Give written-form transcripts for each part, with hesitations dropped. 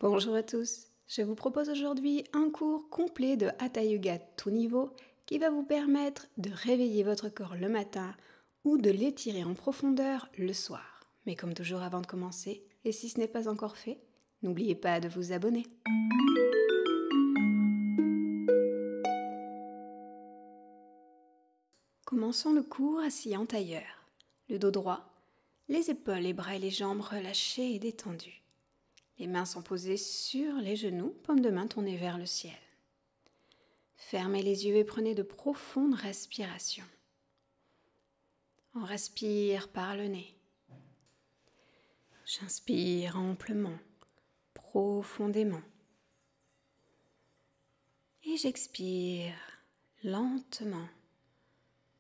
Bonjour à tous, je vous propose aujourd'hui un cours complet de Hatha Yoga tout niveau qui va vous permettre de réveiller votre corps le matin ou de l'étirer en profondeur le soir. Mais comme toujours avant de commencer, et si ce n'est pas encore fait, n'oubliez pas de vous abonner. Commençons le cours assis en tailleur, le dos droit, les épaules, les bras et les jambes relâchés et détendus. Les mains sont posées sur les genoux, paumes de main tournées vers le ciel. Fermez les yeux et prenez de profondes respirations. On respire par le nez. J'inspire amplement, profondément. Et j'expire lentement,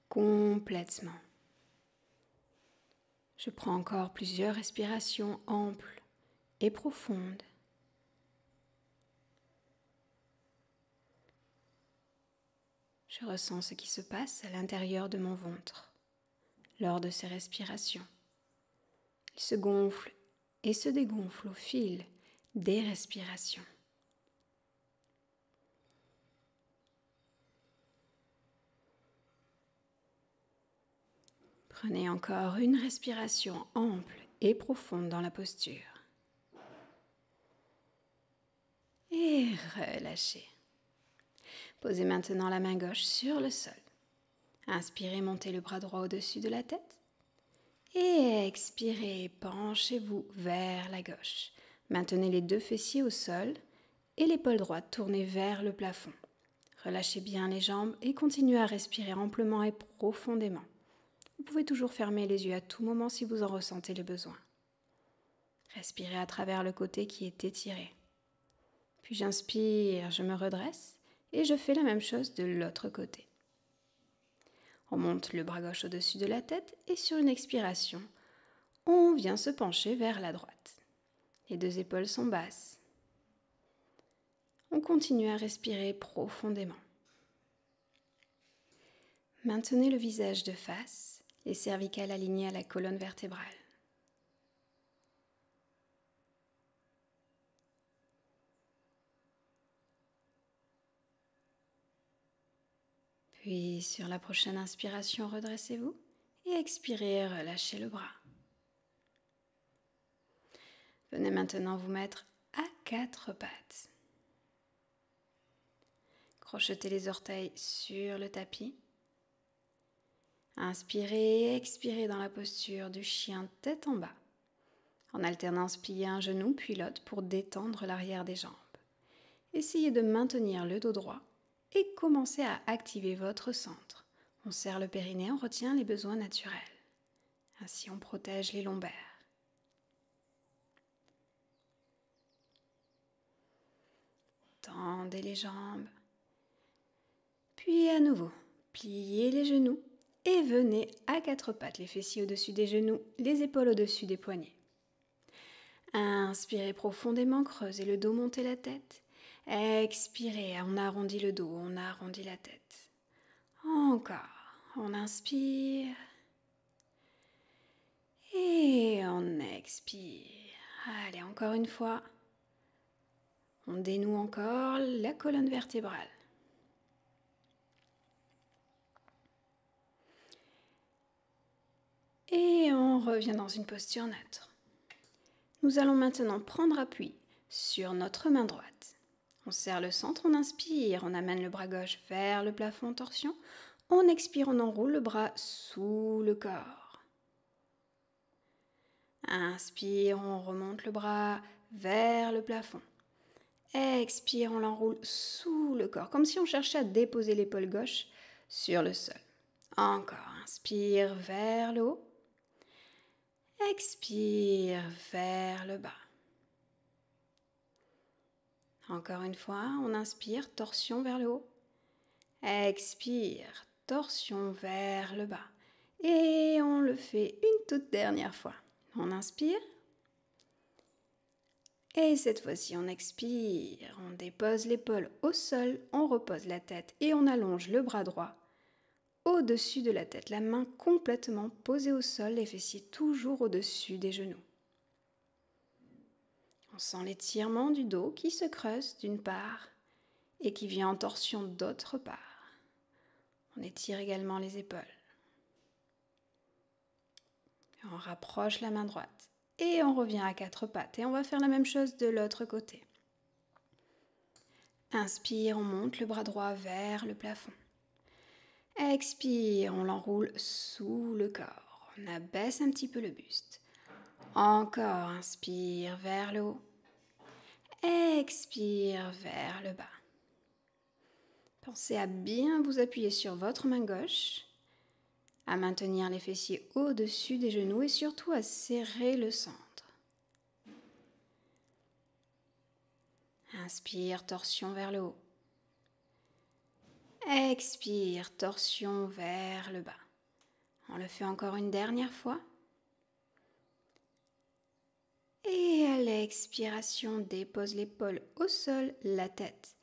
complètement. Je prends encore plusieurs respirations amples et profondes. Je ressens ce qui se passe à l'intérieur de mon ventre lors de ces respirations. Il se gonfle et se dégonfle au fil des respirations. Prenez encore une respiration ample et profonde dans la posture. Et relâchez. Posez maintenant la main gauche sur le sol. Inspirez, montez le bras droit au-dessus de la tête. Et expirez, penchez-vous vers la gauche. Maintenez les deux fessiers au sol et l'épaule droite tournée vers le plafond. Relâchez bien les jambes et continuez à respirer amplement et profondément. Vous pouvez toujours fermer les yeux à tout moment si vous en ressentez le besoin. Respirez à travers le côté qui est étiré. Puis j'inspire, je me redresse et je fais la même chose de l'autre côté. On monte le bras gauche au-dessus de la tête et sur une expiration, on vient se pencher vers la droite. Les deux épaules sont basses. On continue à respirer profondément. Maintenez le visage de face, les cervicales alignées à la colonne vertébrale. Puis sur la prochaine inspiration, redressez-vous et expirez, relâchez le bras. Venez maintenant vous mettre à quatre pattes. Crochetez les orteils sur le tapis. Inspirez et expirez dans la posture du chien tête en bas. En alternance, pliez un genou puis l'autre pour détendre l'arrière des jambes. Essayez de maintenir le dos droit et commencez à activer votre centre. On serre le périnée, on retient les besoins naturels. Ainsi, on protège les lombaires. Tendez les jambes. Puis à nouveau, pliez les genoux et venez à quatre pattes, les fessiers au-dessus des genoux, les épaules au-dessus des poignets. Inspirez profondément, creusez le dos, montez la tête. Expirez, on arrondit le dos, on arrondit la tête. Encore, on inspire et on expire. Allez, encore une fois. On dénoue encore la colonne vertébrale. Et on revient dans une posture neutre. Nous allons maintenant prendre appui sur notre main droite. On serre le centre, on inspire, on amène le bras gauche vers le plafond en torsion. On expire, on enroule le bras sous le corps. Inspire, on remonte le bras vers le plafond. Expire, on l'enroule sous le corps, comme si on cherchait à déposer l'épaule gauche sur le sol. Encore, inspire vers le haut. Expire vers le bas. Encore une fois, on inspire, torsion vers le haut. Expire, torsion vers le bas. Et on le fait une toute dernière fois. On inspire. Et cette fois-ci, on expire. On dépose l'épaule au sol, on repose la tête et on allonge le bras droit au-dessus de la tête. La main complètement posée au sol, les fessiers toujours au-dessus des genoux. On sent l'étirement du dos qui se creuse d'une part et qui vient en torsion d'autre part. On étire également les épaules. On rapproche la main droite et on revient à quatre pattes et on va faire la même chose de l'autre côté. Inspire, on monte le bras droit vers le plafond. Expire, on l'enroule sous le corps. On abaisse un petit peu le buste. Encore, inspire vers le haut. Expire vers le bas. Pensez à bien vous appuyer sur votre main gauche, à maintenir les fessiers au-dessus des genoux et surtout à serrer le centre. Inspire, torsion vers le haut. Expire, torsion vers le bas. On le fait encore une dernière fois. Et à l'expiration, dépose l'épaule au sol, la tête.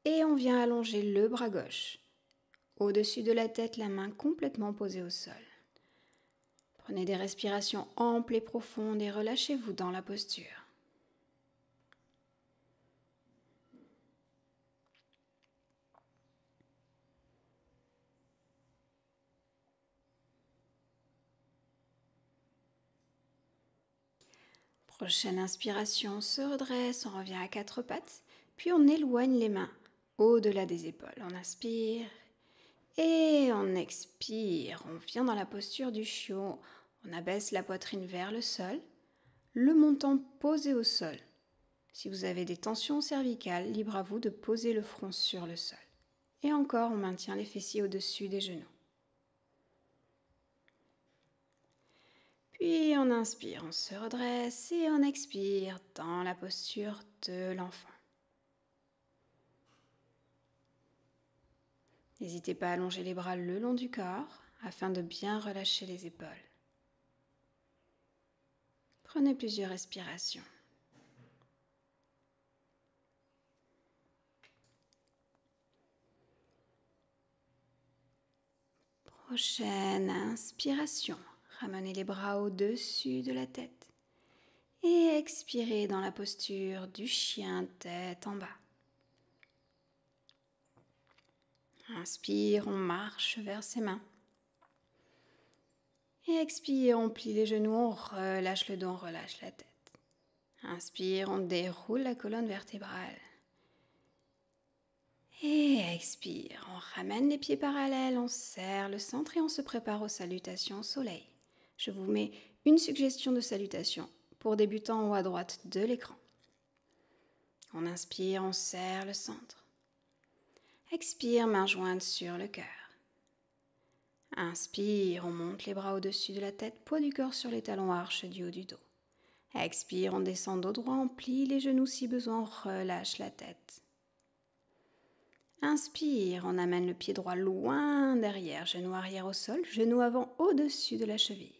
Et on vient allonger le bras gauche. Au-dessus de la tête, la main complètement posée au sol. Prenez des respirations amples et profondes et relâchez-vous dans la posture. Prochaine inspiration, on se redresse, on revient à quatre pattes, puis on éloigne les mains au-delà des épaules. On inspire et on expire. On vient dans la posture du chiot. On abaisse la poitrine vers le sol, le menton posé au sol. Si vous avez des tensions cervicales, libre à vous de poser le front sur le sol. Et encore, on maintient les fessiers au-dessus des genoux. Puis on inspire, on se redresse et on expire dans la posture de l'enfant. N'hésitez pas à allonger les bras le long du corps afin de bien relâcher les épaules. Prenez plusieurs respirations. Prochaine inspiration. Ramenez les bras au-dessus de la tête et expirez dans la posture du chien tête en bas. Inspire, on marche vers ses mains. Et expire, on plie les genoux, on relâche le dos, on relâche la tête. Inspire, on déroule la colonne vertébrale. Et expire, on ramène les pieds parallèles, on serre le centre et on se prépare aux salutations au soleil. Je vous mets une suggestion de salutation pour débutants en haut à droite de l'écran. On inspire, on serre le centre. Expire, main jointe sur le cœur. Inspire, on monte les bras au-dessus de la tête, poids du corps sur les talons, arche du haut du dos. Expire, on descend dos droit, on plie les genoux si besoin, on relâche la tête. Inspire, on amène le pied droit loin derrière, genou arrière au sol, genou avant au-dessus de la cheville.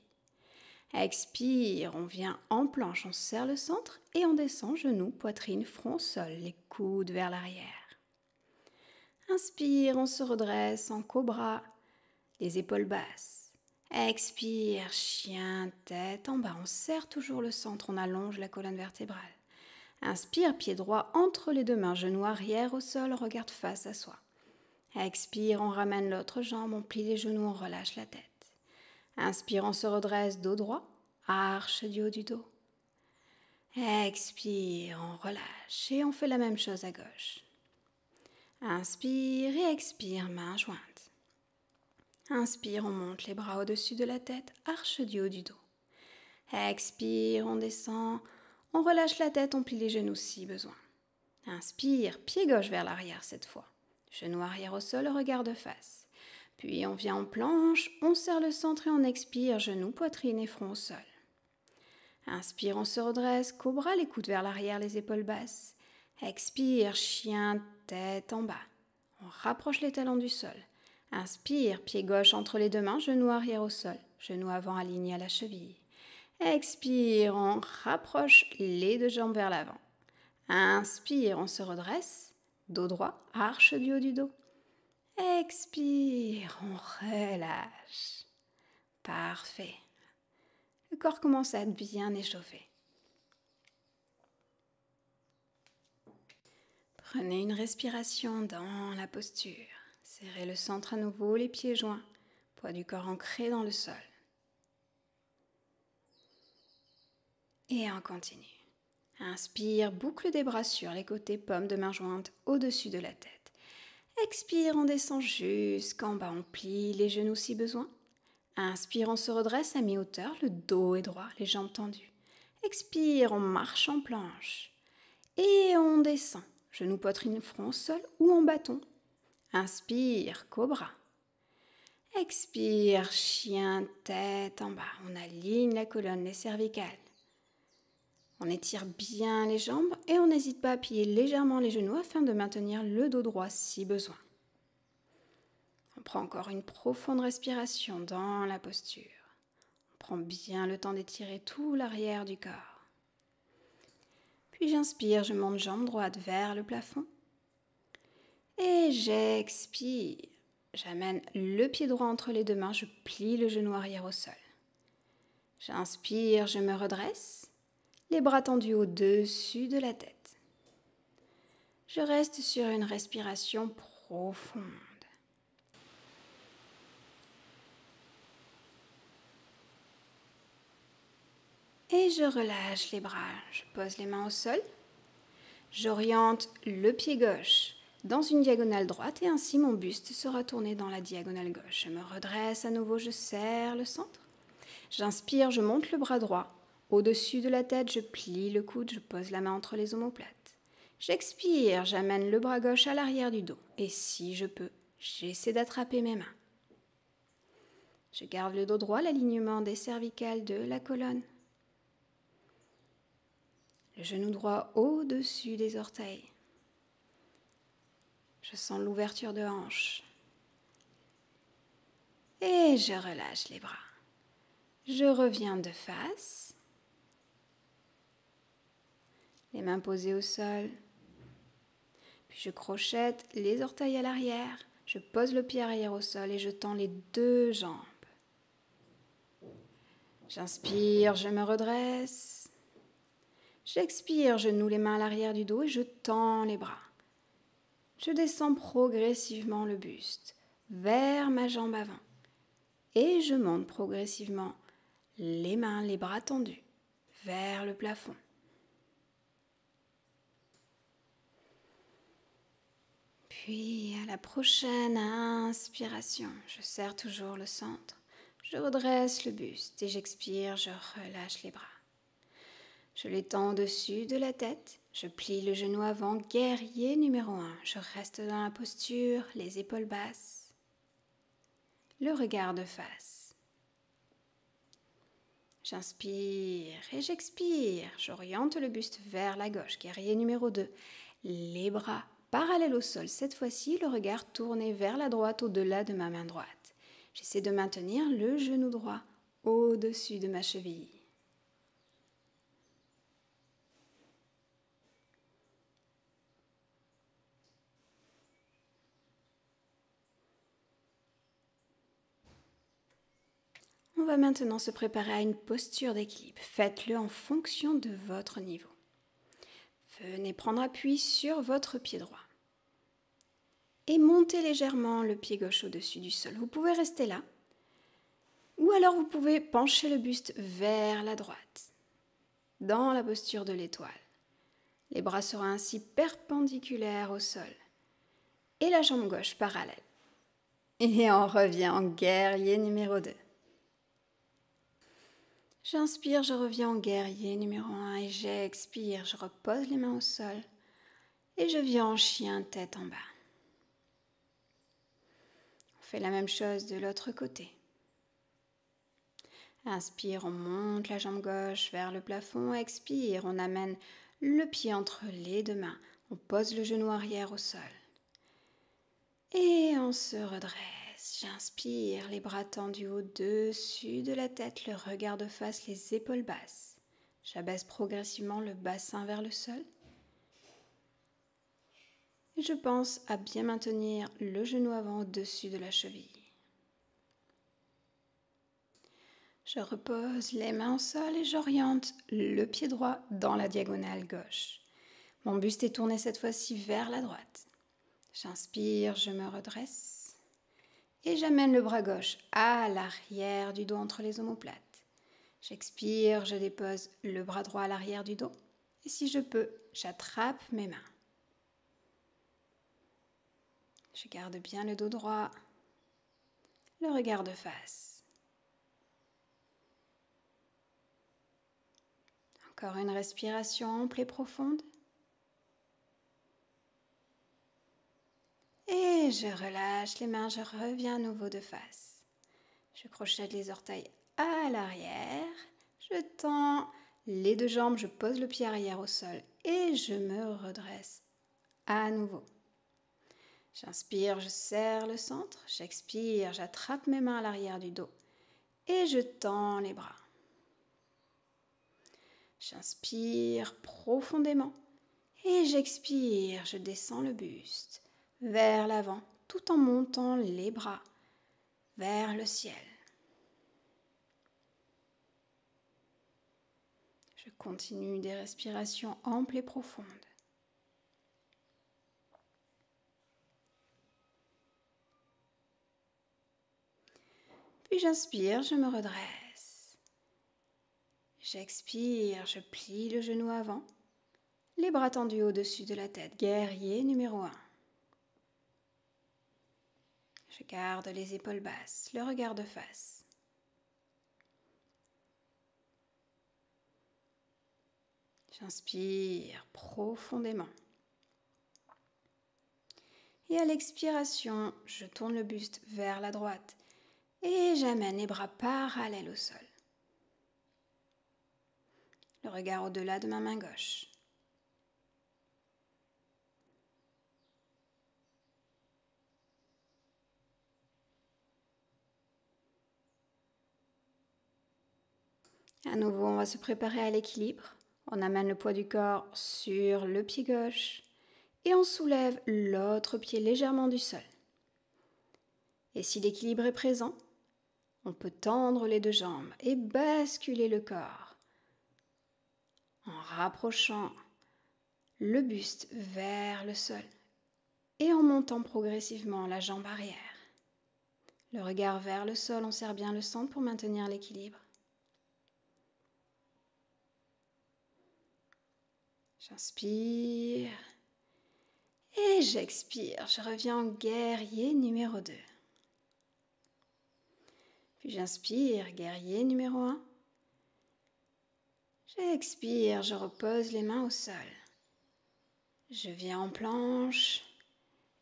Expire, on vient en planche, on serre le centre et on descend, genou, poitrine, front, sol, les coudes vers l'arrière. Inspire, on se redresse en cobra, les épaules basses. Expire, chien, tête en bas, on serre toujours le centre, on allonge la colonne vertébrale. Inspire, pied droit entre les deux mains, genou arrière au sol, regarde face à soi. Expire, on ramène l'autre jambe, on plie les genoux, on relâche la tête. Inspire, on se redresse, dos droit, arche du haut du dos. Expire, on relâche et on fait la même chose à gauche. Inspire et expire, main jointe. Inspire, on monte les bras au-dessus de la tête, arche du haut du dos. Expire, on descend, on relâche la tête, on plie les genoux si besoin. Inspire, pied gauche vers l'arrière cette fois. Genou arrière au sol, regard de face. Puis on vient en planche, on serre le centre et on expire, genou, poitrine et front au sol. Inspire, on se redresse, cobra, les coudes vers l'arrière, les épaules basses. Expire, chien, tête en bas. On rapproche les talons du sol. Inspire, pied gauche entre les deux mains, genou arrière au sol, genou avant aligné à la cheville. Expire, on rapproche les deux jambes vers l'avant. Inspire, on se redresse, dos droit, arche du haut du dos. Expire, on relâche. Parfait. Le corps commence à être bien échauffé. Prenez une respiration dans la posture. Serrez le centre à nouveau, les pieds joints, poids du corps ancré dans le sol. Et on continue. Inspire, boucle des bras sur les côtés, paume de main jointe au-dessus de la tête. Expire, on descend jusqu'en bas, on plie les genoux si besoin. Inspire, on se redresse à mi-hauteur, le dos est droit, les jambes tendues. Expire, on marche en planche. Et on descend, genoux, poitrine, front au sol ou en bâton. Inspire, cobra. Expire, chien, tête en bas. On aligne la colonne, les cervicales. On étire bien les jambes et on n'hésite pas à plier légèrement les genoux afin de maintenir le dos droit si besoin. On prend encore une profonde respiration dans la posture. On prend bien le temps d'étirer tout l'arrière du corps. Puis j'inspire, je monte jambe droite vers le plafond. Et j'expire. J'amène le pied droit entre les deux mains, je plie le genou arrière au sol. J'inspire, je me redresse. Les bras tendus au-dessus de la tête. Je reste sur une respiration profonde. Et je relâche les bras. Je pose les mains au sol. J'oriente le pied gauche dans une diagonale droite et ainsi mon buste sera tourné dans la diagonale gauche. Je me redresse à nouveau, je serre le centre. J'inspire, je monte le bras droit. Au-dessus de la tête, je plie le coude, je pose la main entre les omoplates. J'expire, j'amène le bras gauche à l'arrière du dos. Et si je peux, j'essaie d'attraper mes mains. Je garde le dos droit, l'alignement des cervicales de la colonne. Le genou droit au-dessus des orteils. Je sens l'ouverture de hanche. Et je relâche les bras. Je reviens de face. Les mains posées au sol. Puis je crochette les orteils à l'arrière. Je pose le pied arrière au sol et je tends les deux jambes. J'inspire, je me redresse. J'expire, je noue les mains à l'arrière du dos et je tends les bras. Je descends progressivement le buste vers ma jambe avant. Et je monte progressivement les mains, les bras tendus vers le plafond. Puis à la prochaine inspiration, je serre toujours le centre. Je redresse le buste et j'expire, je relâche les bras. Je les tends au-dessus de la tête. Je plie le genou avant, guerrier numéro 1. Je reste dans la posture, les épaules basses. Le regard de face. J'inspire et j'expire. J'oriente le buste vers la gauche, guerrier numéro 2. Les bras parallèles au sol. Cette fois-ci, le regard tourné vers la droite au-delà de ma main droite. J'essaie de maintenir le genou droit au-dessus de ma cheville. On va maintenant se préparer à une posture d'équilibre. Faites-le en fonction de votre niveau. Venez prendre appui sur votre pied droit. Et montez légèrement le pied gauche au-dessus du sol. Vous pouvez rester là. Ou alors vous pouvez pencher le buste vers la droite, dans la posture de l'étoile. Les bras seront ainsi perpendiculaires au sol. Et la jambe gauche parallèle. Et on revient en guerrier numéro 2. J'inspire, je reviens en guerrier numéro 1 et j'expire, je repose les mains au sol et je viens en chien tête en bas. On fait la même chose de l'autre côté. Inspire, on monte la jambe gauche vers le plafond, expire, on amène le pied entre les deux mains, on pose le genou arrière au sol et on se redresse. J'inspire, les bras tendus au-dessus de la tête, le regard de face, les épaules basses. J'abaisse progressivement le bassin vers le sol. Et je pense à bien maintenir le genou avant au-dessus de la cheville. Je repose les mains au sol et j'oriente le pied droit dans la diagonale gauche. Mon buste est tourné cette fois-ci vers la droite. J'inspire, je me redresse et j'amène le bras gauche à l'arrière du dos entre les omoplates. J'expire, je dépose le bras droit à l'arrière du dos et si je peux, j'attrape mes mains. Je garde bien le dos droit, le regard de face. Encore une respiration ample et profonde. Et je relâche les mains, je reviens à nouveau de face. Je crochette les orteils à l'arrière, je tends les deux jambes, je pose le pied arrière au sol et je me redresse à nouveau. J'inspire, je serre le centre, j'expire, j'attrape mes mains à l'arrière du dos et je tends les bras. J'inspire profondément et j'expire, je descends le buste vers l'avant tout en montant les bras vers le ciel. Je continue des respirations amples et profondes. Puis j'inspire, je me redresse. J'expire, je plie le genou avant, les bras tendus au-dessus de la tête. Guerrier numéro 1. Je garde les épaules basses, le regard de face. J'inspire profondément. Et à l'expiration, je tourne le buste vers la droite et j'amène les bras parallèles au sol. Le regard au-delà de ma main gauche. À nouveau, on va se préparer à l'équilibre. On amène le poids du corps sur le pied gauche et on soulève l'autre pied légèrement du sol. Et si l'équilibre est présent, on peut tendre les deux jambes et basculer le corps en rapprochant le buste vers le sol et en montant progressivement la jambe arrière. Le regard vers le sol, on serre bien le centre pour maintenir l'équilibre. J'inspire et j'expire. Je reviens en guerrier numéro 2. Puis j'inspire, guerrier numéro 1. J'expire, je repose les mains au sol. Je viens en planche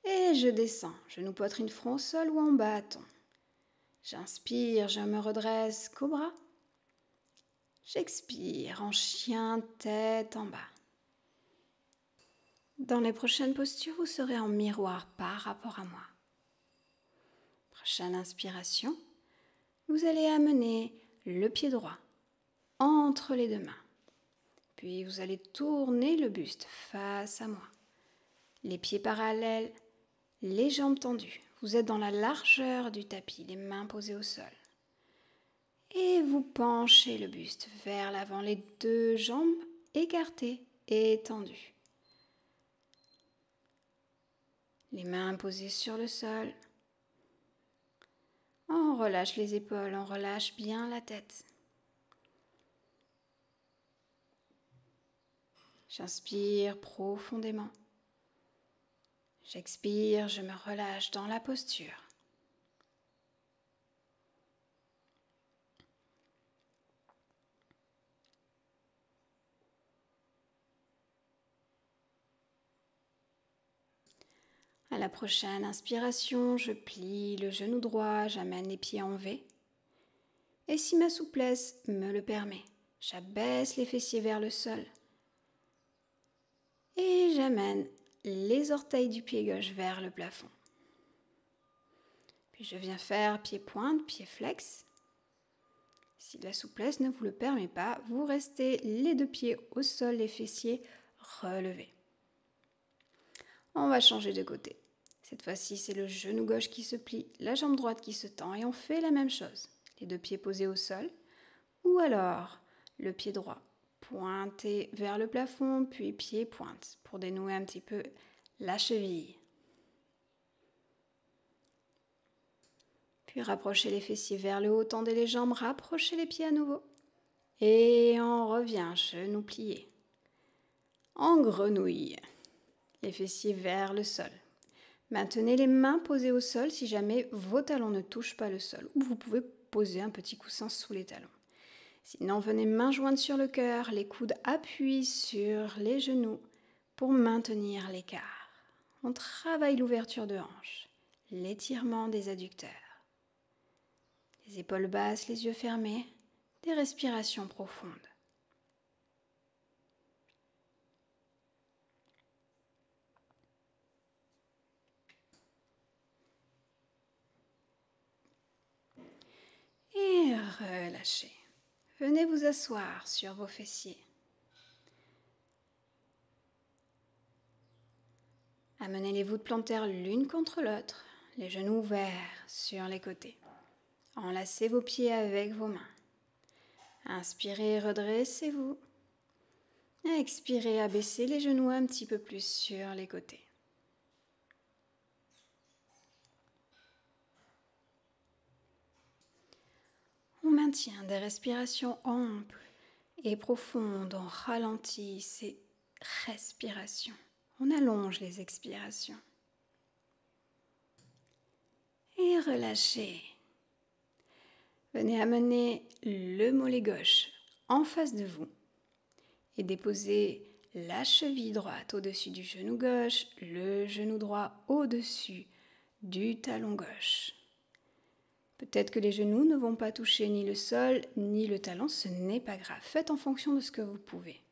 et je descends. Genou poitrine front au sol ou en bâton. J'inspire, je me redresse, cobra. J'expire en chien, tête en bas. Dans les prochaines postures, vous serez en miroir par rapport à moi. Prochaine inspiration, vous allez amener le pied droit entre les deux mains. Puis vous allez tourner le buste face à moi. Les pieds parallèles, les jambes tendues. Vous êtes dans la largeur du tapis, les mains posées au sol. Et vous penchez le buste vers l'avant, les deux jambes écartées et tendues. Les mains posées sur le sol. On relâche les épaules, on relâche bien la tête. J'inspire profondément. J'expire, je me relâche dans la posture. À la prochaine inspiration, je plie le genou droit, j'amène les pieds en V. Et si ma souplesse me le permet, j'abaisse les fessiers vers le sol. Et j'amène les orteils du pied gauche vers le plafond. Puis je viens faire pied pointe, pied flex. Si la souplesse ne vous le permet pas, vous restez les deux pieds au sol, les fessiers relevés. On va changer de côté. Cette fois-ci, c'est le genou gauche qui se plie, la jambe droite qui se tend et on fait la même chose. Les deux pieds posés au sol ou alors le pied droit pointez vers le plafond, puis pied pointe pour dénouer un petit peu la cheville. Puis rapprochez les fessiers vers le haut, tendez les jambes, rapprochez les pieds à nouveau. Et on revient, genoux pliés. En grenouille, les fessiers vers le sol. Maintenez les mains posées au sol si jamais vos talons ne touchent pas le sol. Ou vous pouvez poser un petit coussin sous les talons. Sinon, venez mains jointes sur le cœur, les coudes appuient sur les genoux pour maintenir l'écart. On travaille l'ouverture de hanche, l'étirement des adducteurs. Les épaules basses, les yeux fermés, des respirations profondes. Et relâchez. Venez vous asseoir sur vos fessiers. Amenez les voûtes plantaires l'une contre l'autre, les genoux ouverts sur les côtés. Enlacez vos pieds avec vos mains. Inspirez, redressez-vous. Expirez, abaissez les genoux un petit peu plus sur les côtés. On maintient des respirations amples et profondes. On ralentit ces respirations. On allonge les expirations. Et relâchez. Venez amener le mollet gauche en face de vous et déposez la cheville droite au-dessus du genou gauche, le genou droit au-dessus du talon gauche. Peut-être que les genoux ne vont pas toucher ni le sol ni le talon, ce n'est pas grave. Faites en fonction de ce que vous pouvez.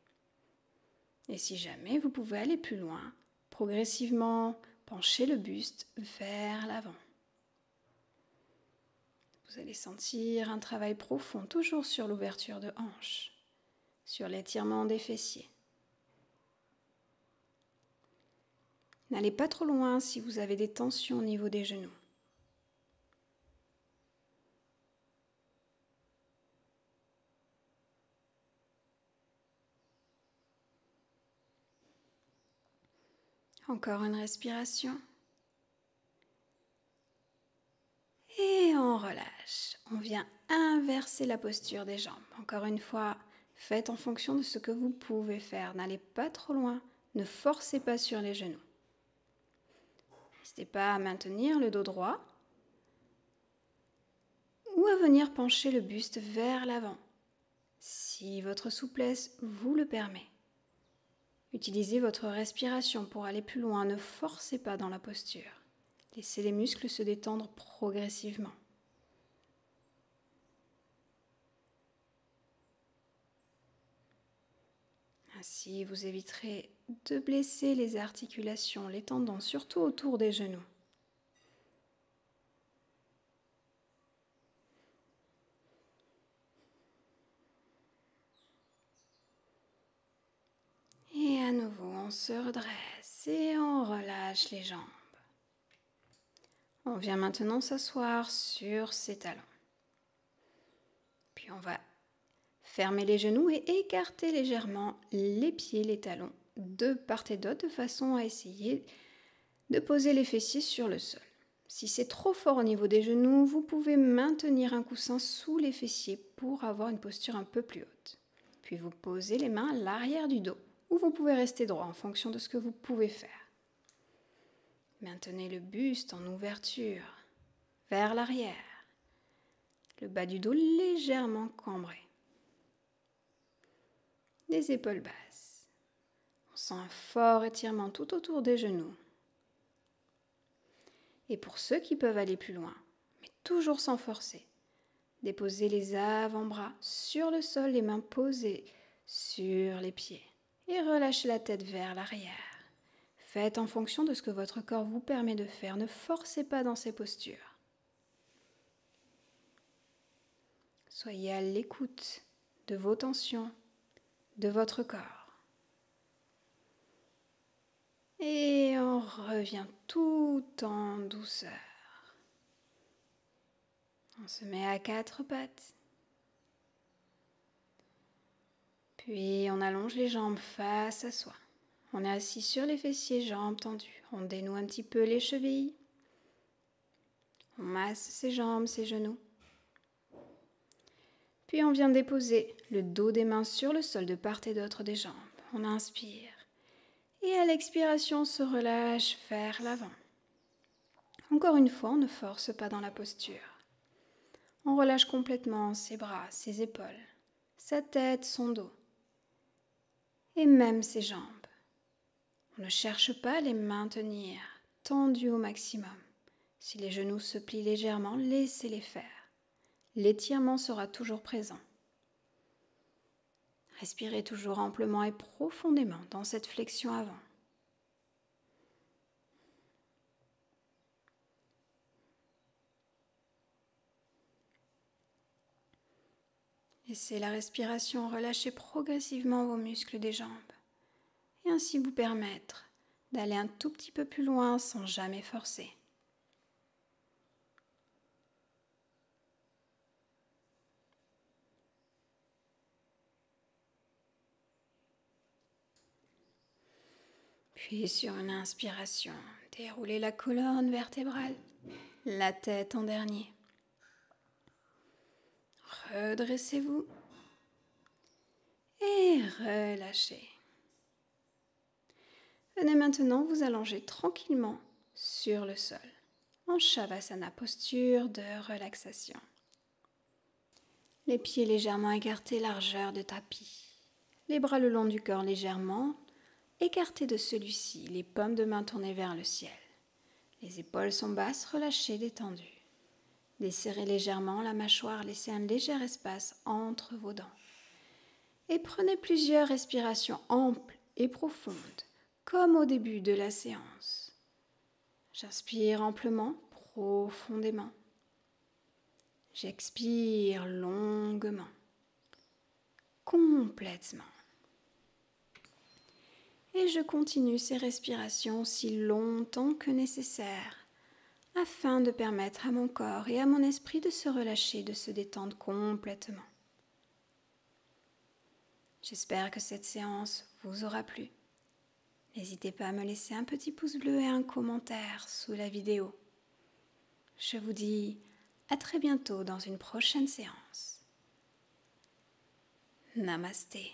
Et si jamais vous pouvez aller plus loin, progressivement penchez le buste vers l'avant. Vous allez sentir un travail profond, toujours sur l'ouverture de hanche, sur l'étirement des fessiers. N'allez pas trop loin si vous avez des tensions au niveau des genoux. Encore une respiration. Et on relâche. On vient inverser la posture des jambes. Encore une fois, faites en fonction de ce que vous pouvez faire. N'allez pas trop loin. Ne forcez pas sur les genoux. N'hésitez pas à maintenir le dos droit ou à venir pencher le buste vers l'avant, si votre souplesse vous le permet. Utilisez votre respiration pour aller plus loin. Ne forcez pas dans la posture. Laissez les muscles se détendre progressivement. Ainsi, vous éviterez de blesser les articulations, les tendons, surtout autour des genoux. Et à nouveau, on se redresse et on relâche les jambes. On vient maintenant s'asseoir sur ses talons. Puis on va fermer les genoux et écarter légèrement les pieds, les talons, de part et d'autre, de façon à essayer de poser les fessiers sur le sol. Si c'est trop fort au niveau des genoux, vous pouvez maintenir un coussin sous les fessiers pour avoir une posture un peu plus haute. Puis vous posez les mains à l'arrière du dos, ou vous pouvez rester droit en fonction de ce que vous pouvez faire. Maintenez le buste en ouverture vers l'arrière, le bas du dos légèrement cambré. Les épaules basses. On sent un fort étirement tout autour des genoux. Et pour ceux qui peuvent aller plus loin, mais toujours sans forcer, déposez les avant-bras sur le sol, les mains posées sur les pieds et relâchez la tête vers l'arrière. Faites en fonction de ce que votre corps vous permet de faire. Ne forcez pas dans ces postures. Soyez à l'écoute de vos tensions, de votre corps. Et on revient tout en douceur. On se met à quatre pattes. Puis on allonge les jambes face à soi. On est assis sur les fessiers, jambes tendues. On dénoue un petit peu les chevilles. On masse ses jambes, ses genoux. Puis on vient déposer le dos des mains sur le sol de part et d'autre des jambes. On inspire. Et à l'expiration, on se relâche vers l'avant. Encore une fois, on ne force pas dans la posture. On relâche complètement ses bras, ses épaules, sa tête, son dos. Et même ses jambes. On ne cherche pas à les maintenir tendus au maximum. Si les genoux se plient légèrement, laissez-les faire. L'étirement sera toujours présent. Respirez toujours amplement et profondément dans cette flexion avant. Laissez la respiration relâcher progressivement vos muscles des jambes et ainsi vous permettre d'aller un tout petit peu plus loin sans jamais forcer. Puis sur une inspiration, déroulez la colonne vertébrale, la tête en dernier. Redressez-vous et relâchez. Venez maintenant vous allonger tranquillement sur le sol, en Shavasana, posture de relaxation. Les pieds légèrement écartés, largeur de tapis. Les bras le long du corps légèrement écartés de celui-ci, les paumes de main tournées vers le ciel. Les épaules sont basses, relâchées, détendues. Desserrez légèrement la mâchoire, laissez un léger espace entre vos dents. Et prenez plusieurs respirations amples et profondes, comme au début de la séance. J'inspire amplement, profondément. J'expire longuement, complètement. Et je continue ces respirations si longtemps que nécessaire, afin de permettre à mon corps et à mon esprit de se relâcher, de se détendre complètement. J'espère que cette séance vous aura plu. N'hésitez pas à me laisser un petit pouce bleu et un commentaire sous la vidéo. Je vous dis à très bientôt dans une prochaine séance. Namasté.